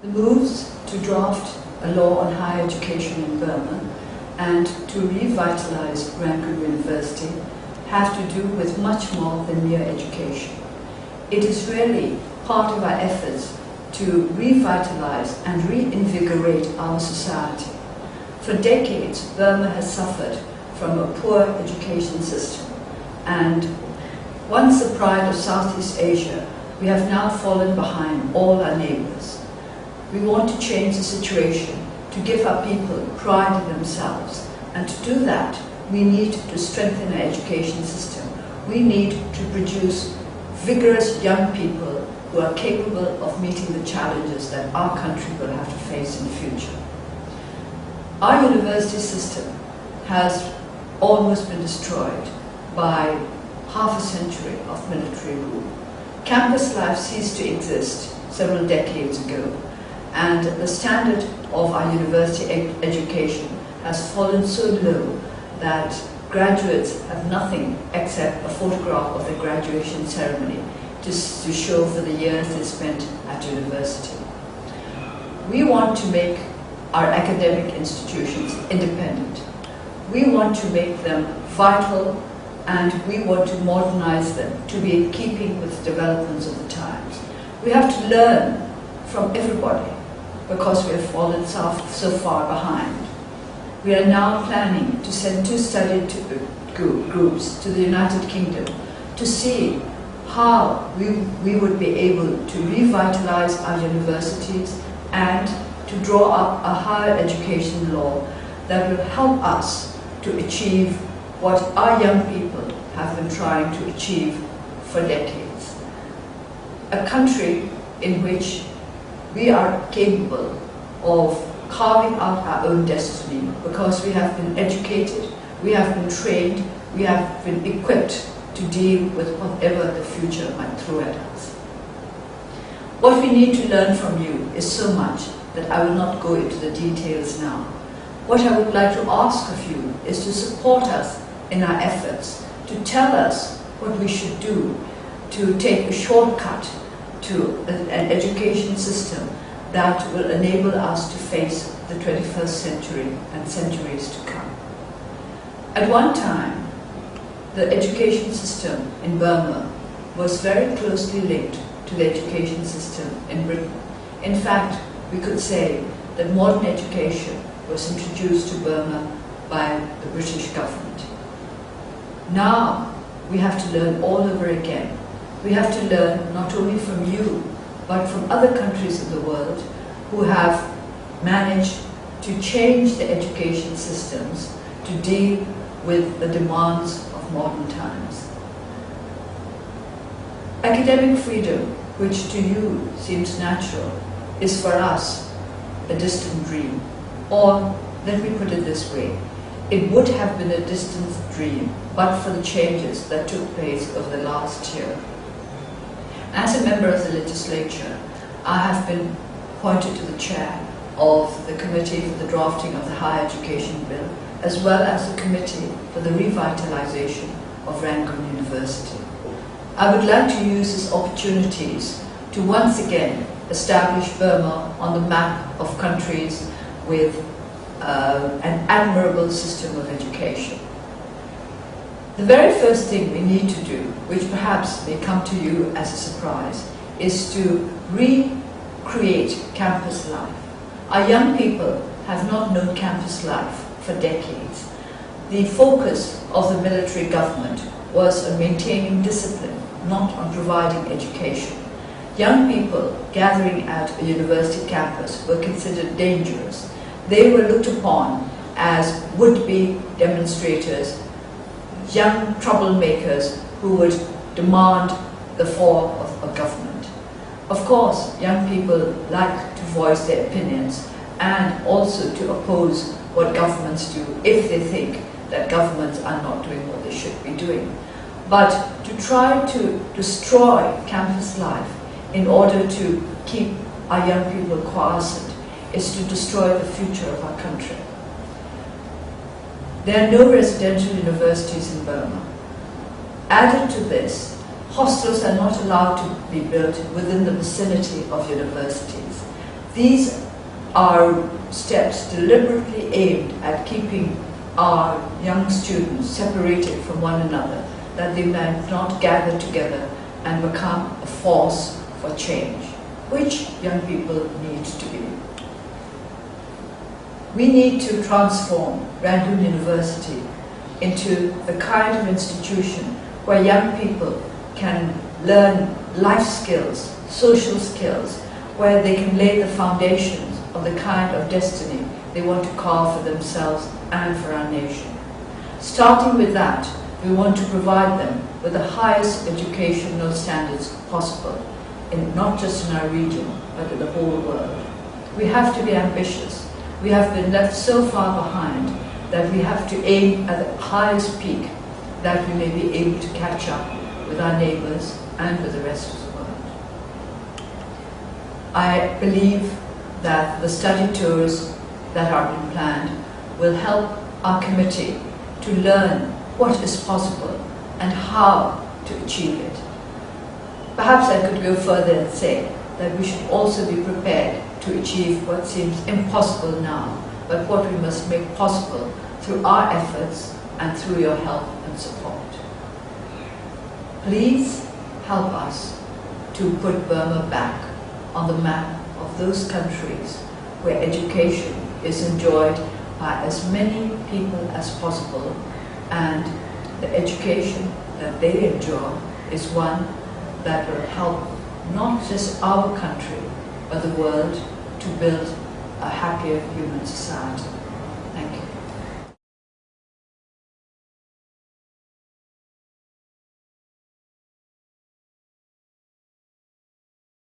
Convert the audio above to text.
The moves to draft a law on higher education in Burma and to revitalize Rangoon University have to do with much more than mere education. It is really part of our efforts to revitalize and reinvigorate our society. For decades, Burma has suffered from a poor education system, and once the pride of Southeast Asia, we have now fallen behind all our neighbors. We want to change the situation, to give our people pride in themselves, and to do that, we need to strengthen our education system. We need to produce vigorous young people who are capable of meeting the challenges that our country will have to face in the future. Our university system has almost been destroyed by half a century of military rule. Campus life ceased to exist several decades ago, and the standard of our university education has fallen so low that graduates have nothing except a photograph of the graduation ceremony to show for the years they spent at university. We want to make our academic institutions independent. We want to make them vital, and we want to modernize them to be in keeping with the developments of the times. We have to learn from everybody because we have fallen so far behind. We are now planning to send 2 study groups to the United Kingdom to see how we would be able to revitalize our universities and to draw up a higher education law that will help us to achieve what our young people have been trying to achieve for decades. A country in which we are capable of carving out our own destiny because we have been educated, we have been trained, we have been equipped to deal with whatever the future might throw at us. What we need to learn from you is so much that I will not go into the details now. What I would like to ask of you is to support us in our efforts, to tell us what we should do to take a shortcut to an education system that will enable us to face the 21st century and centuries to come. At one time, the education system in Burma was very closely linked to the education system in Britain. In fact, we could say that modern education was introduced to Burma by the British government. Now, we have to learn all over again. We have to learn not only from you, but from other countries in the world who have managed to change the education systems to deal with the demands of modern times. Academic freedom, which to you seems natural, is for us a distant dream. Or, let me put it this way, it would have been a distant dream but for the changes that took place over the last year. As a member of the legislature, I have been appointed to the chair of the committee for the drafting of the Higher Education Bill, as well as the committee for the revitalization of Rangoon University. I would like to use these opportunities to once again establish Burma on the map of countries with an admirable system of education. The very first thing we need to do, which perhaps may come to you as a surprise, is to recreate campus life. Our young people have not known campus life for decades. The focus of the military government was on maintaining discipline, not on providing education. Young people gathering at a university campus were considered dangerous. They were looked upon as would-be demonstrators, young troublemakers who would demand the fall of a government. Of course, young people like to voice their opinions and also to oppose what governments do if they think that governments are not doing what they should be doing. But to try to destroy campus life in order to keep our young people quiescent is to destroy the future of our country. There are no residential universities in Burma. Added to this, hostels are not allowed to be built within the vicinity of universities. These are steps deliberately aimed at keeping our young students separated from one another, that they might not gather together and become a force for change, which young people need to be. We need to transform Rangoon University into the kind of institution where young people can learn life skills, social skills, where they can lay the foundations of the kind of destiny they want to carve for themselves and for our nation. Starting with that, we want to provide them with the highest educational standards possible, not just in our region, but in the whole world. We have to be ambitious. We have been left so far behind that we have to aim at the highest peak, that we may be able to catch up with our neighbors and with the rest of the world. I believe that the study tours that are being planned will help our committee to learn what is possible and how to achieve it. Perhaps I could go further and say that we should also be prepared to achieve what seems impossible now, but what we must make possible through our efforts and through your help and support. Please help us to put Burma back on the map of those countries where education is enjoyed by as many people as possible, and the education that they enjoy is one that will help not just our country, but the world to build a happier human society.